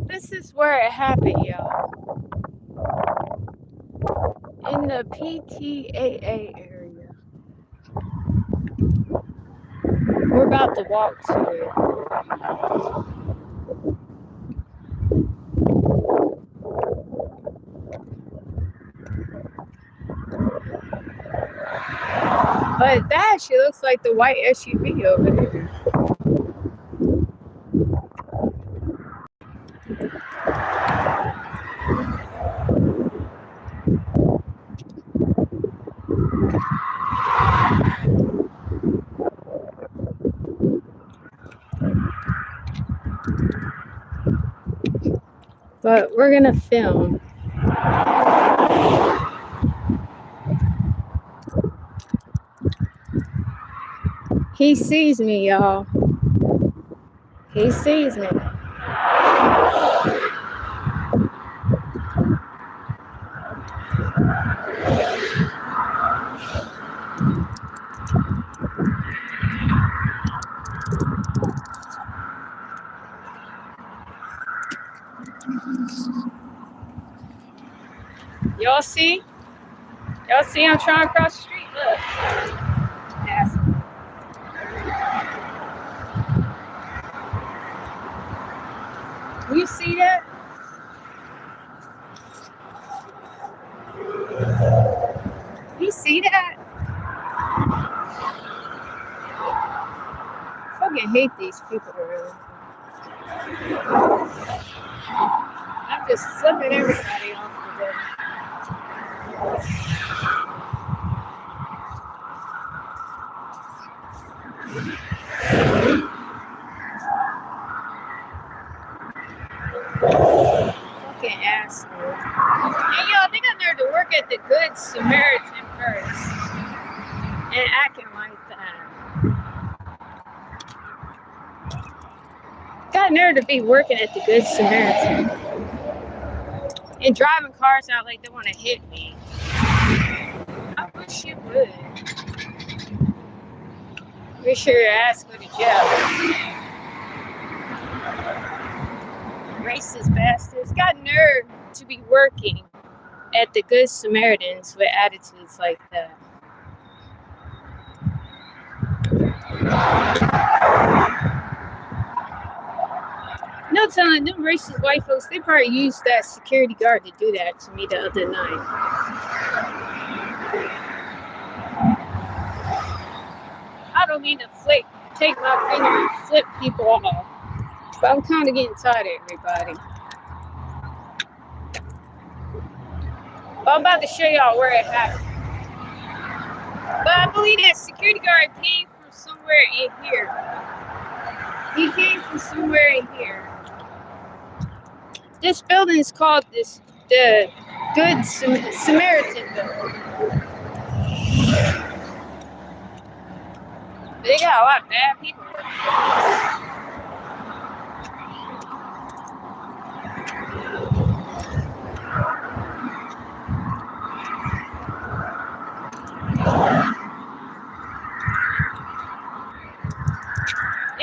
This is where it happened, y'all. In the PTAA area. We're about to walk to it. But that actually looks like the white SUV over there. But we're gonna film. He sees me, y'all. He sees me. Y'all see? Y'all see I'm trying to cross the street? Look. Yes. You see that? You see that? I fucking hate these people around. I'm just flipping everybody off today. Fucking asshole. Hey, y'all, they got nerve to work at the Good Samaritan first. And acting like that. Got nerve to be working at the Good Samaritan. And driving cars out like they want to hit me. I wish you would. Make sure your ass go to jail. Racist bastards. Got nerve to be working at the Good Samaritans with attitudes like that. No telling them racist white folks, they probably used that security guard to do that to me the other night. I don't mean to take my finger and flip people off, but I'm kind of getting tired of everybody. But I'm about to show y'all where it happened. But I believe that security guard came from somewhere in here. He came from somewhere in here. This building is called the Good Samaritan building. But they got a lot of bad people.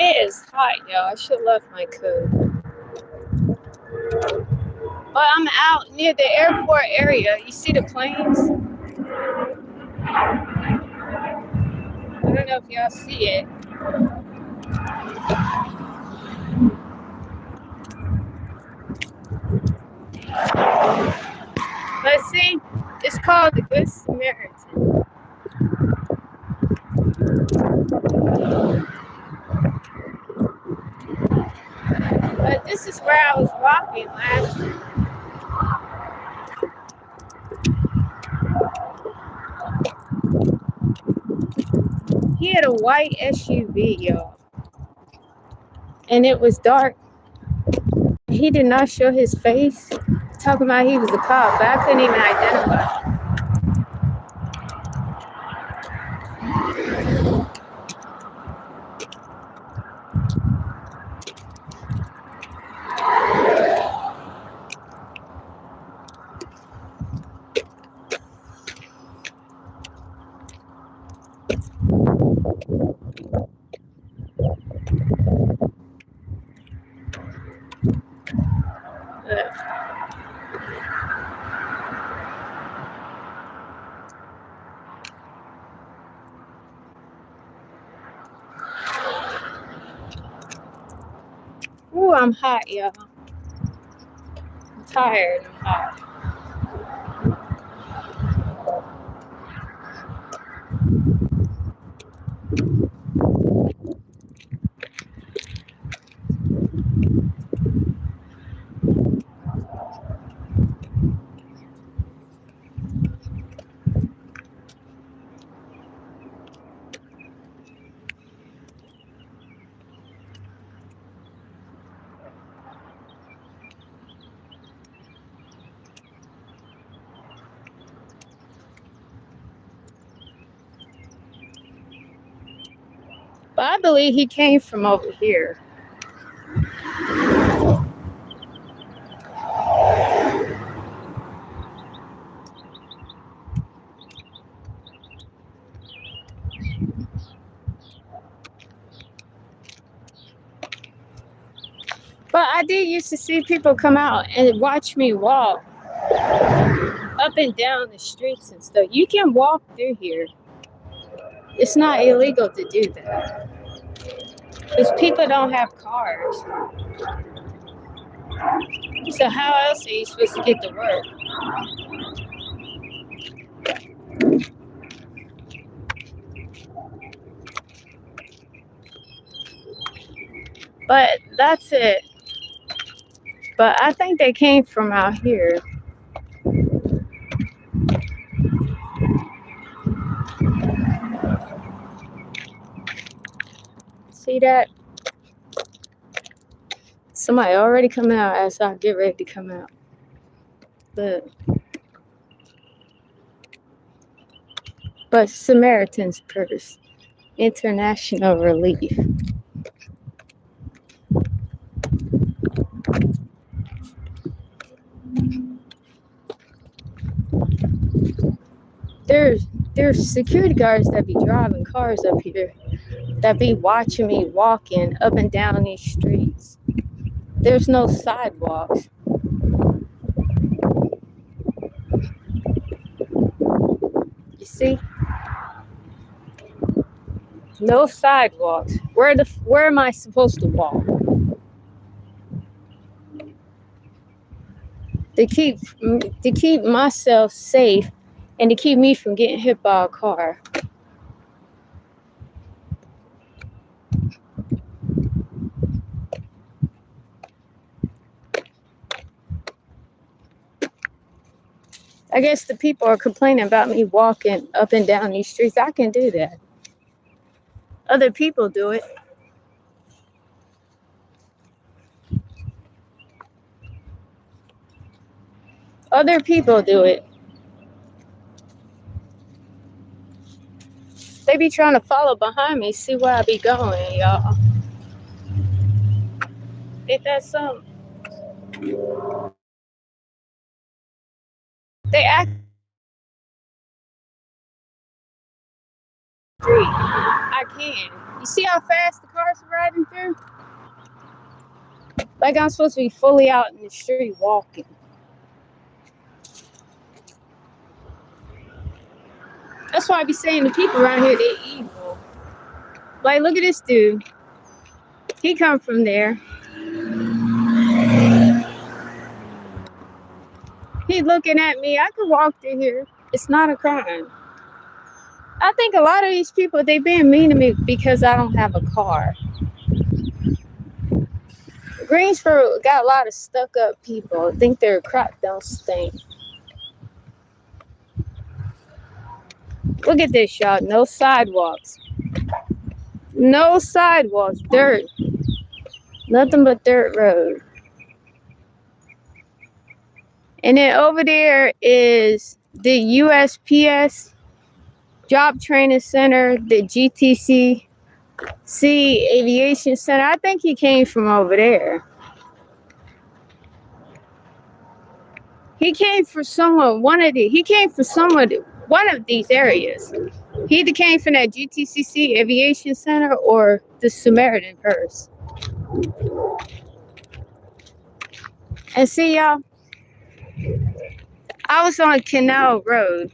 It is hot, y'all. I should have left my coat. But I'm out near the airport area. You see the planes? I don't know if y'all see it. But see, it's called the Good Samaritan. But this is where I was walking last night. He had a white SUV, y'all. And it was dark. He did not show his face. Talking about he was a cop, but I couldn't even identify. Ooh, I'm hot, y'all. I'm tired. I'm hot. But I believe he came from over here. But I did used to see people come out and watch me walk up and down the streets and stuff. You can walk through here. It's not illegal to do that. Because people don't have cars. So how else are you supposed to get to work? But that's it. But I think they came from out here. See that? Somebody already coming out as I get ready to come out. But Samaritan's Purse, International Relief. There's security guards that be driving cars up here that be watching me walking up and down these streets. There's no sidewalks. You see? No sidewalks. Where am I supposed to walk? To keep myself safe and to keep me from getting hit by a car. I guess the people are complaining about me walking up and down these streets. I can do that. Other people do it. Other people do it. They be trying to follow behind me, see where I be going, y'all. Ain't that something? They act street. I can. You see how fast the cars are riding through? Like I'm supposed to be fully out in the street walking. That's why I be saying the people around here, they evil. Like, look at this dude. He come from there. He looking at me. I could walk through here. It's not a crime. I think a lot of these people, they being mean to me because I don't have a car. Greensboro got a lot of stuck up people. Think their crap don't stink. Look at this, y'all. No sidewalks. No sidewalks. Dirt. Nothing but dirt road. And then over there is the USPS Job Training Center, the GTC Aviation Center. I think he came from over there. He came from one of these areas. He either came from that GTCC Aviation Center or the Samaritan Purse. And see, y'all, I was on Canal Road.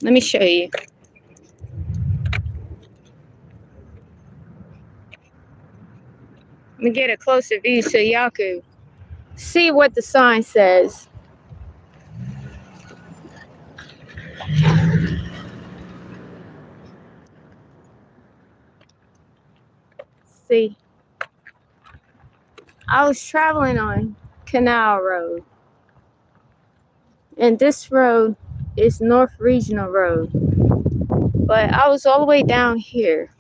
Let me show you. Let me get a closer view so y'all could see what the sign says. See, I was traveling on Canal Road, and this road is North Regional Road, but I was all the way down here.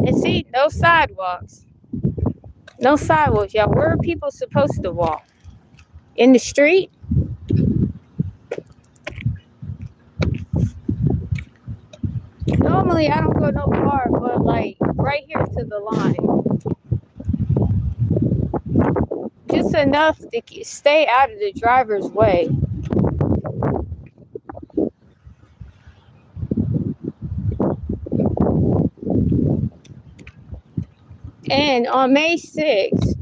And see, no sidewalks. No sidewalks, y'all. Where are people supposed to walk? In the street? Normally, I don't go no far, but like right here to the line. Just enough to stay out of the driver's way. And on May 6th,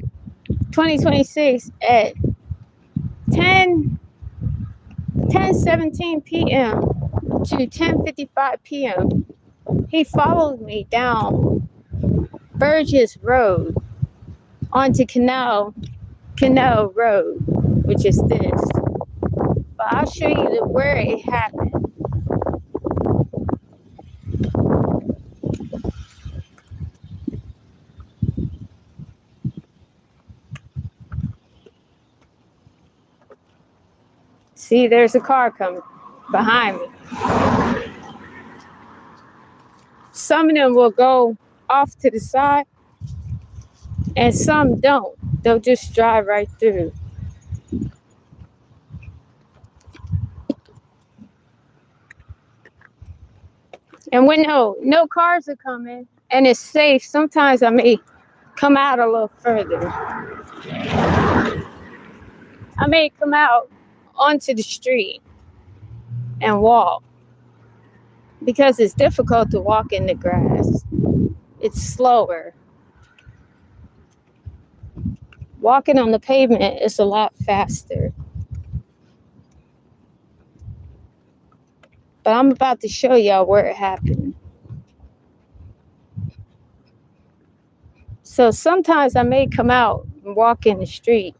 2026 at 10:17 p.m. to 10:55 p.m., he followed me down Burgess Road onto Canal Road, which is this. But I'll show you where it happened. See, there's a car coming behind me. Some of them will go off to the side, and some don't. They'll just drive right through. And when no cars are coming and it's safe, sometimes I may come out a little further. I may come out onto the street and walk because it's difficult to walk in the grass. It's slower. Walking on the pavement is a lot faster. But I'm about to show y'all where it happened. So sometimes I may come out and walk in the street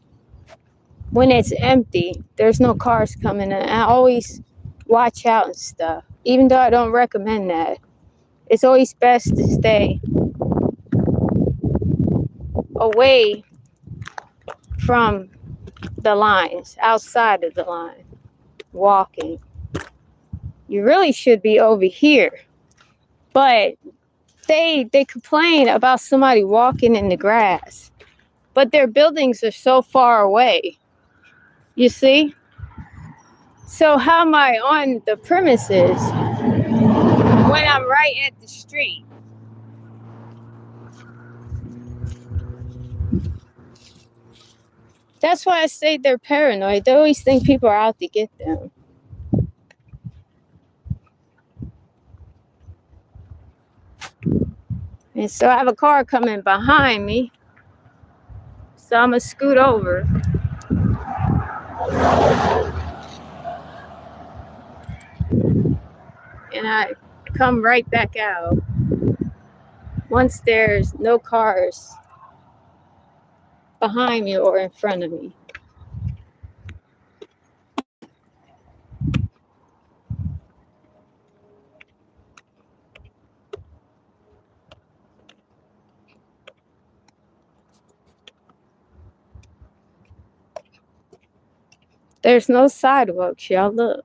when it's empty. There's no cars coming in. I always watch out and stuff, even though I don't recommend that. It's always best to stay away from the lines, outside of the line, walking. You really should be over here. But they complain about somebody walking in the grass. But their buildings are so far away. You see? So how am I on the premises when I'm right at the street? That's why I say they're paranoid. They always think people are out to get them. And so I have a car coming behind me. So I'm going to scoot over. And I come right back out once there's no cars behind me or in front of me. There's no sidewalks, y'all. Look.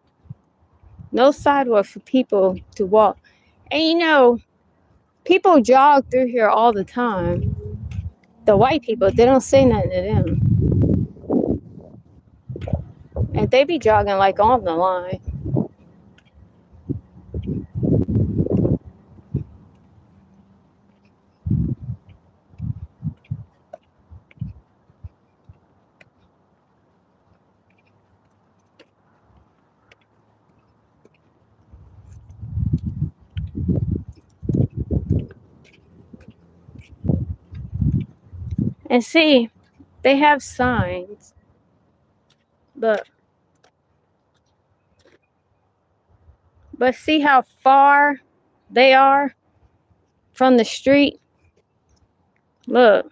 No sidewalk for people to walk. And you know, people jog through here all the time. The white people, they don't say nothing to them. And they be jogging like on the line. And see, they have signs. Look. But see how far they are from the street? Look.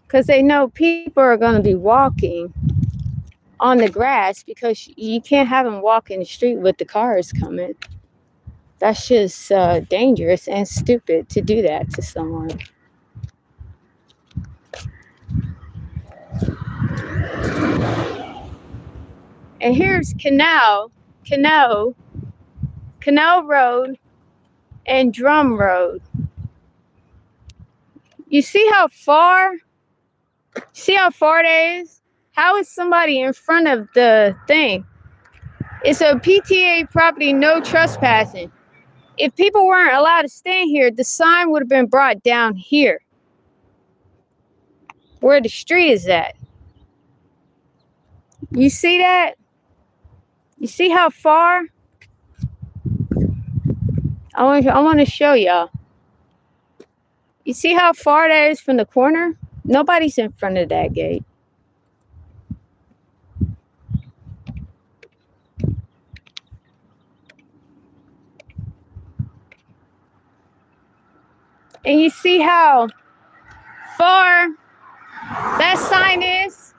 Because they know people are going to be walking on the grass because you can't have them walk in the street with the cars coming. That's just dangerous and stupid to do that to someone. And here's Canal Road, and Drum Road. You see how far? See how far that is? How is somebody in front of the thing? It's a PTA property, no trespassing. If people weren't allowed to stand here, the sign would have been brought down here, where the street is at. You see that? You see how far? I want to show y'all. You see how far that is from the corner? Nobody's in front of that gate. And you see how far that sign is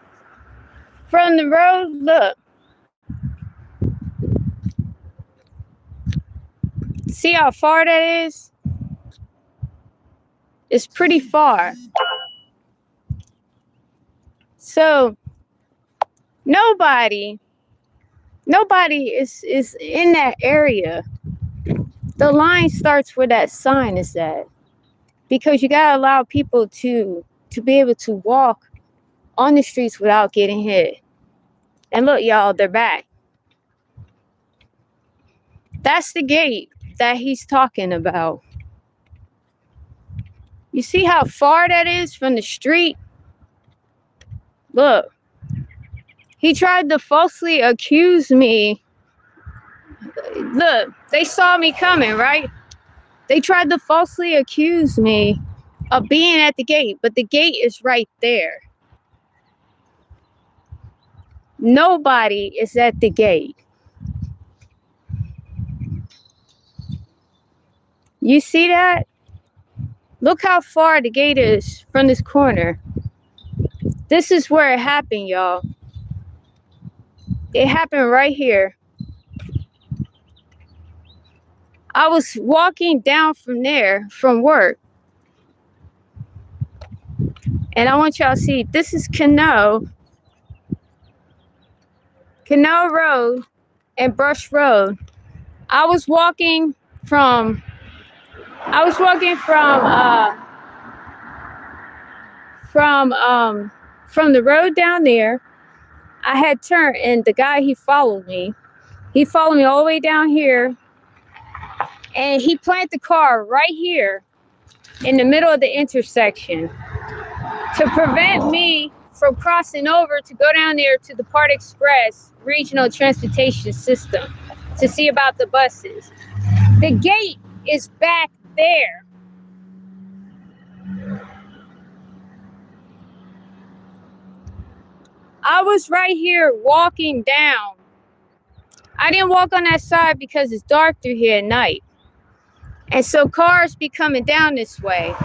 from the road? Look. See how far that is? It's pretty far. So nobody is in that area. The line starts where that sign is at. Because you gotta allow people to be able to walk on the streets without getting hit. And look, y'all, they're back. That's the gate that he's talking about. You see how far that is from the street? Look. He tried to falsely accuse me. Look, they saw me coming, right? They tried to falsely accuse me of being at the gate, but the gate is right there. Nobody is at the gate. You see that? Look how far the gate is from this corner. This is where it happened, y'all. It happened right here. I was walking down from there from work. And I want y'all to see, this is Conaoe Road and Brush Road. I was walking from the road down there. I had turned, and the guy, he followed me. He followed me all the way down here. And he planted the car right here in the middle of the intersection to prevent me from crossing over to go down there to the Part Express regional transportation system to see about the buses. The gate is back there. I was right here walking down. I didn't walk on that side because it's dark through here at night. And so cars be coming down this way.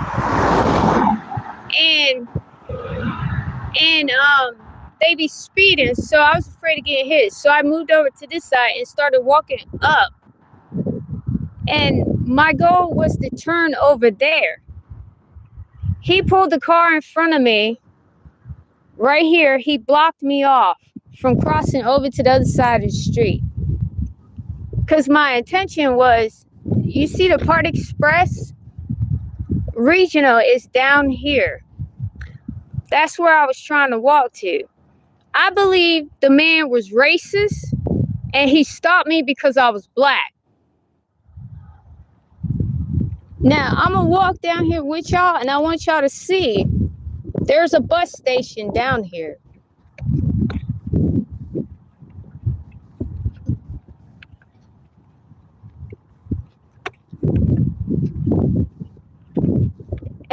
And they be speeding, so I was afraid of getting hit. So I moved over to this side and started walking up. And my goal was to turn over there. He pulled the car in front of me. Right here, he blocked me off from crossing over to the other side of the street. Because my intention was, you see the Part Express? Regional is down here. That's where I was trying to walk to. I believe the man was racist and he stopped me because I was black. Now, I'm going to walk down here with y'all and I want y'all to see there's a bus station down here.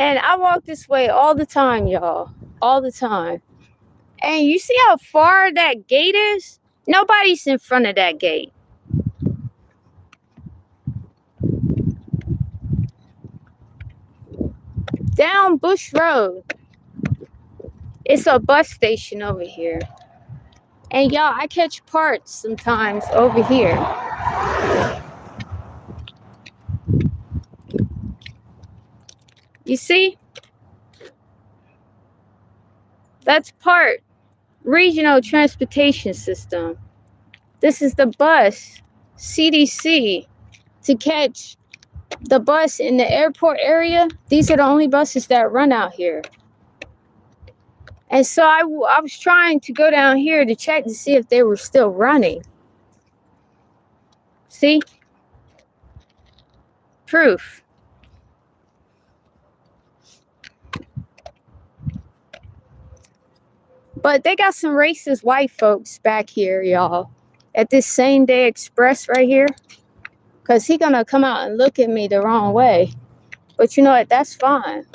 And I walk this way all the time, y'all. All the time. And you see how far that gate is? Nobody's in front of that gate. Down Bush Road. It's a bus station over here. And y'all, I catch parts sometimes over here. You see? That's part regional transportation system. This is the bus, CDC, to catch the bus in the airport area. These are the only buses that run out here. And so I was trying to go down here to check to see if they were still running. See? Proof. But they got some racist white folks back here, y'all, at this same day express right here. Because he gonna come out and look at me the wrong way. But you know what? That's fine.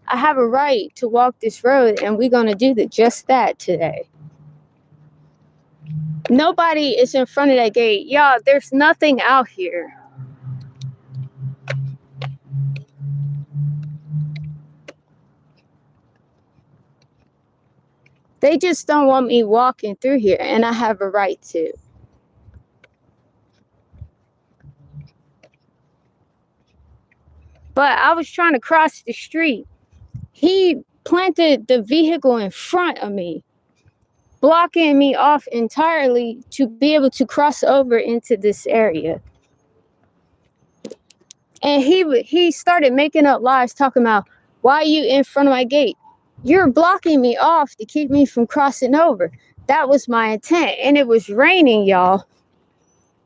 I have a right to walk this road, and we're gonna do just that today. Nobody is in front of that gate. Y'all, there's nothing out here. They just don't want me walking through here, and I have a right to. But I was trying to cross the street. He planted the vehicle in front of me, blocking me off entirely to be able to cross over into this area. And he started making up lies talking about, why are you in front of my gate? You're blocking me off to keep me from crossing over. That was my intent. And it was raining, y'all.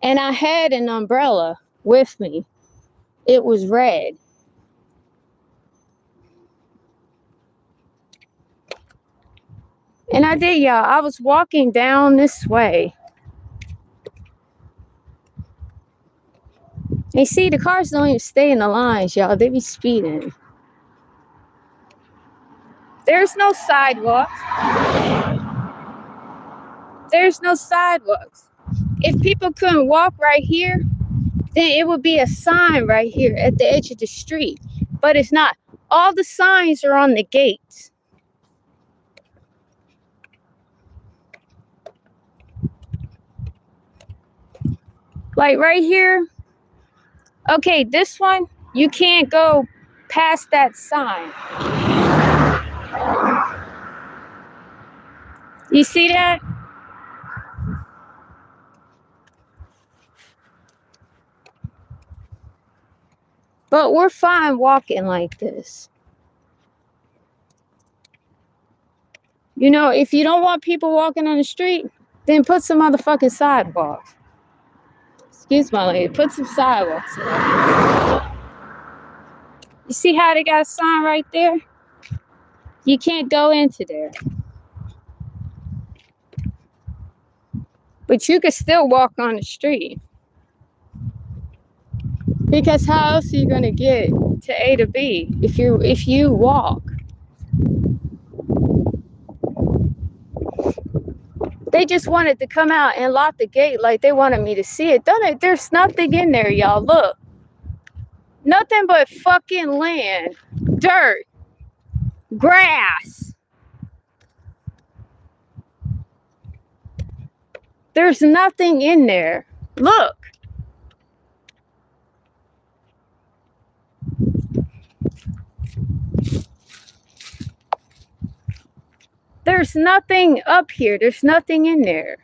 And I had an umbrella with me. It was red. And I did, y'all. I was walking down this way. And see, the cars don't even stay in the lines, y'all. They be speeding. There's no sidewalks. There's no sidewalks. If people couldn't walk right here, then it would be a sign right here at the edge of the street. But it's not. All the signs are on the gates. Like right here. Okay, this one, you can't go past that sign. You see that? But we're fine walking like this. You know, if you don't want people walking on the street, then put some motherfucking sidewalks. Excuse my lady, put some sidewalks in. You see how they got a sign right there? You can't go into there. But you can still walk on the street. Because how else are you going to get to A to B if you walk? They just wanted to come out and lock the gate like they wanted me to see it. Don't it? There's nothing in there, y'all. Look. Nothing but fucking land, dirt, grass. There's nothing in there. Look. There's nothing up here. There's nothing in there.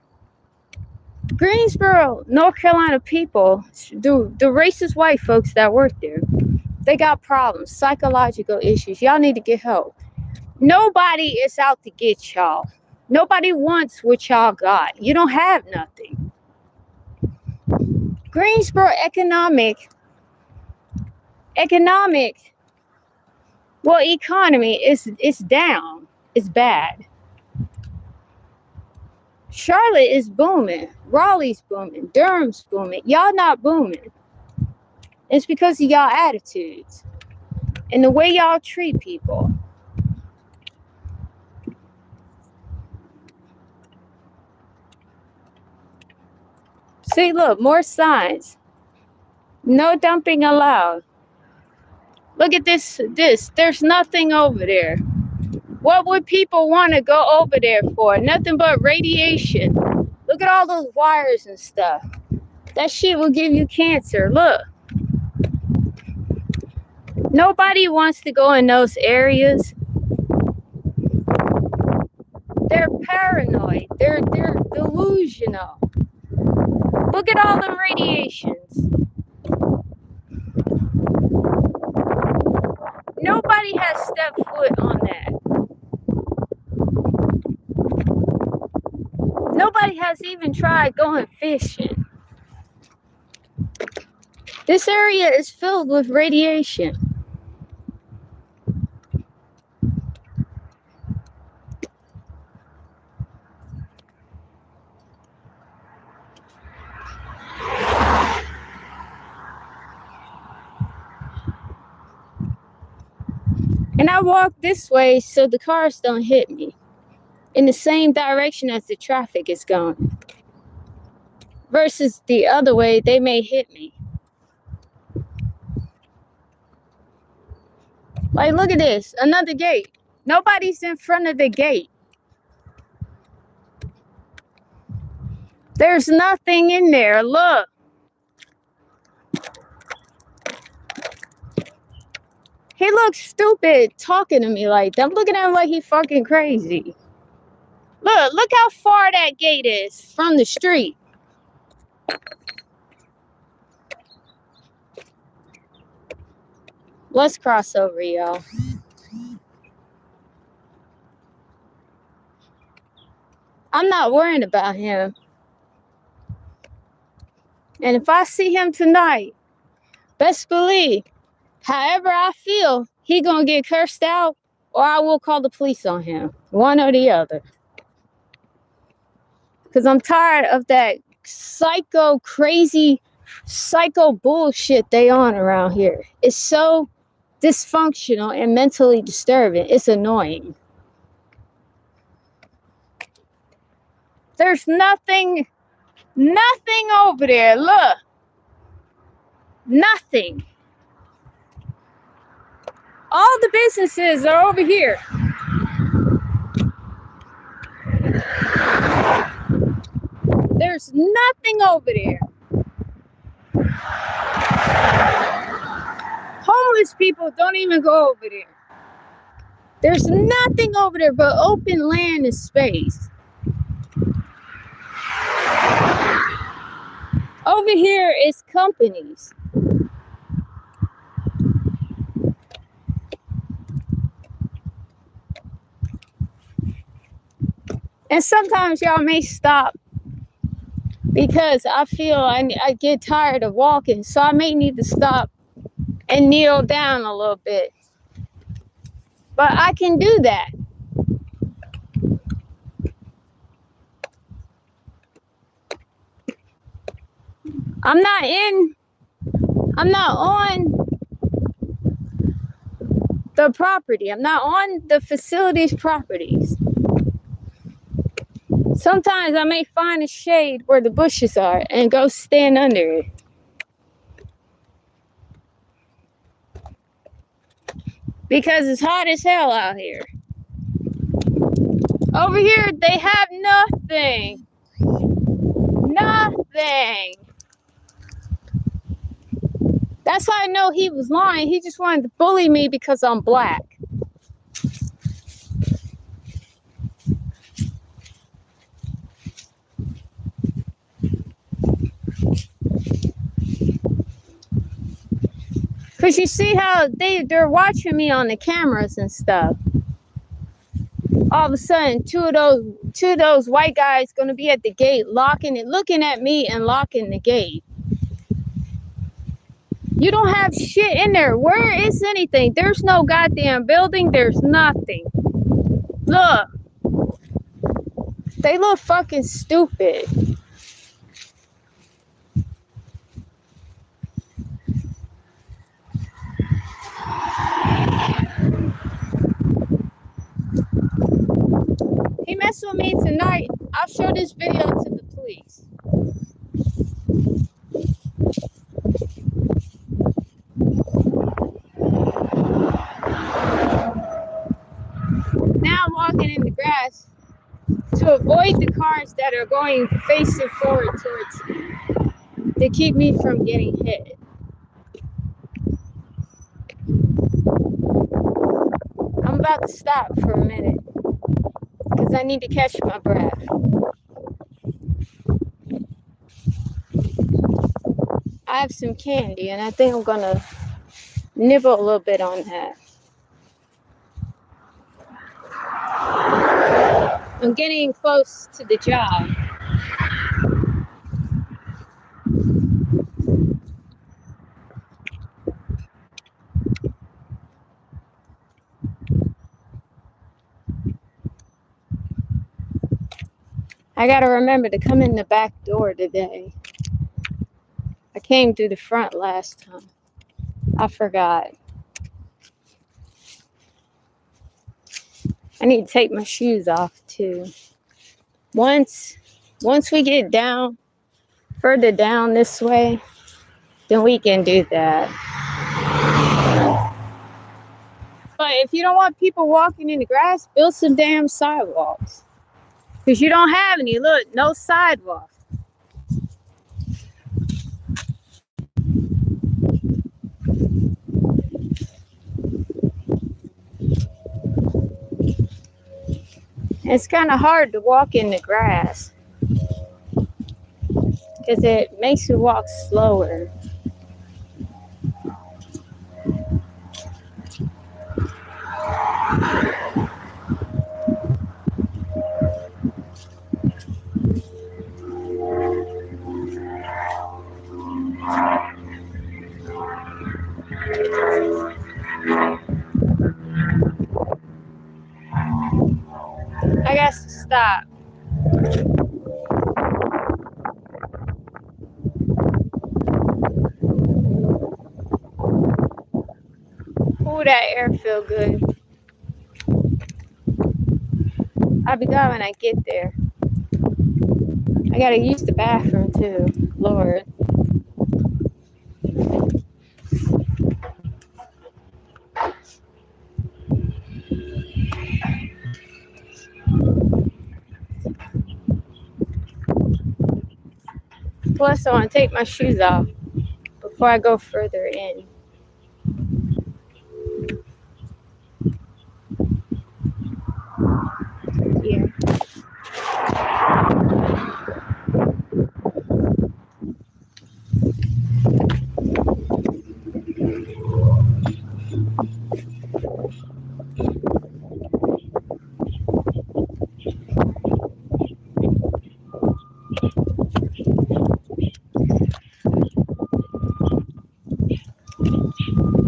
Greensboro, North Carolina people, the racist white folks that work there, they got problems, psychological issues. Y'all need to get help. Nobody is out to get y'all. Nobody wants what y'all got. You don't have nothing. Greensboro economy, well, economy is down. It's bad. Charlotte is booming. Raleigh's booming. Durham's booming. Y'all not booming. It's because of y'all attitudes. and the way y'all treat people. See, look, more signs. No dumping allowed. Look at this. There's nothing over there. What would people want to go over there for? Nothing but radiation. Look at all those wires and stuff. That shit will give you cancer. Look. Nobody wants to go in those areas. They're paranoid. They're delusional. Look at all the radiations. Nobody has stepped foot on that. Nobody has even tried going fishing. This area is filled with radiation. And I walk this way so the cars don't hit me in the same direction as the traffic is going. Versus the other way, they may hit me. Like, look at this, another gate. Nobody's in front of the gate. There's nothing in there, look. He looks stupid talking to me like that. I'm looking at him like he fucking crazy. Look how far that gate is from the street. Let's cross over, y'all. I'm not worrying about him. And if I see him tonight, best believe, however I feel, he gonna get cursed out or I will call the police on him. One or the other. Because I'm tired of that psycho, crazy, psycho bullshit they on around here. It's so dysfunctional and mentally disturbing. It's annoying. There's nothing over there. Look. Nothing. All the businesses are over here. There's nothing over there. Homeless people don't even go over there. There's nothing over there but open land and space. Over here is companies. And sometimes y'all may stop because I feel I get tired of walking. So I may need to stop and kneel down a little bit. But I can do that. I'm not on the property. I'm not on the facility's properties. Sometimes I may find a shade where the bushes are and go stand under it. Because it's hot as hell out here. Over here, they have nothing. Nothing. That's how I know he was lying. He just wanted to bully me because I'm black. Because you see how they're watching me on the cameras and stuff. All of a sudden, two of those white guys going to be at the gate, locking it, looking at me and locking the gate. You don't have shit in there. Where is anything? There's no goddamn building. There's nothing. Look. They look fucking stupid. me tonight, I'll show this video to the police. Now I'm walking in the grass to avoid the cars that are going facing forward towards me to keep me from getting hit. I'm about to stop for a minute because I need to catch my breath. I have some candy and I think I'm gonna nibble a little bit on that. I'm getting close to the job. I gotta remember to come in the back door today. I came through the front last time. I forgot. I need to take my shoes off too. Once we get down, further down this way, then we can do that. But if you don't want people walking in the grass, build some damn sidewalks. Because you don't have any. Look, no sidewalks. It's kind of hard to walk in the grass because it makes you walk slower. I got to stop. Ooh, that air feel good. I'll be glad when I get there. I gotta use the bathroom too. Lord. Plus, I want to take my shoes off before I go further in. Yeah.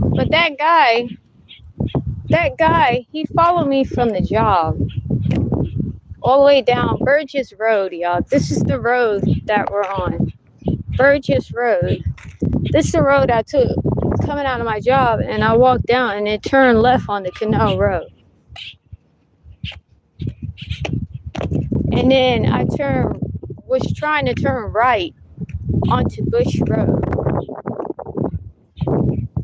But that guy, he followed me from the job all the way down Burgess Road, y'all. This is the road that we're on. Burgess Road. This is the road I took coming out of my job, and I walked down and it turned left on the Conaoe Road. And then I was trying to turn right onto Bush Road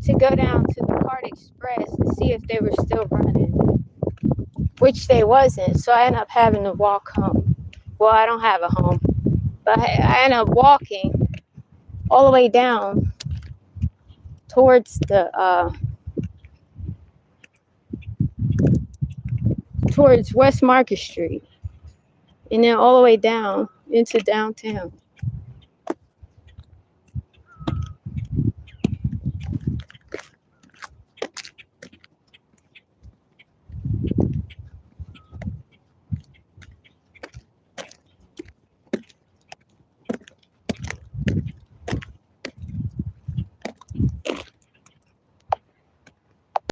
to go down to the Card Express to see if they were still running, which they wasn't. So I ended up having to walk home. Well, I don't have a home, but I ended up walking all the way down towards towards West Market Street, and then all the way down into downtown.